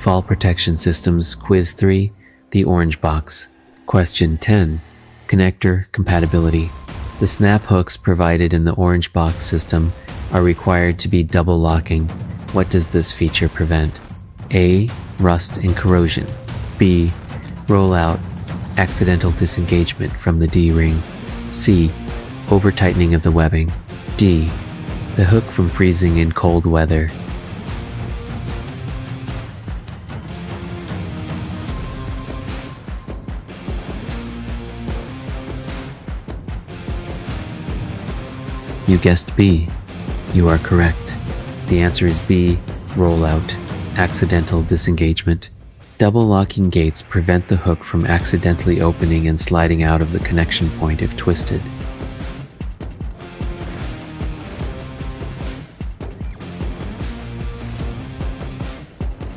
Fall Protection Systems Quiz 3, the orange box. Question 10, Connector Compatibility. The snap hooks provided in the orange box system are required to be double locking. What does this feature prevent? A. Rust and corrosion. B. Rollout, accidental disengagement from the D-ring. C. Over-tightening of the webbing. D. The hook from freezing in cold weather. You guessed B. You are correct. The answer is B. Rollout, accidental disengagement. Double locking gates prevent the hook from accidentally opening and sliding out of the connection point if twisted.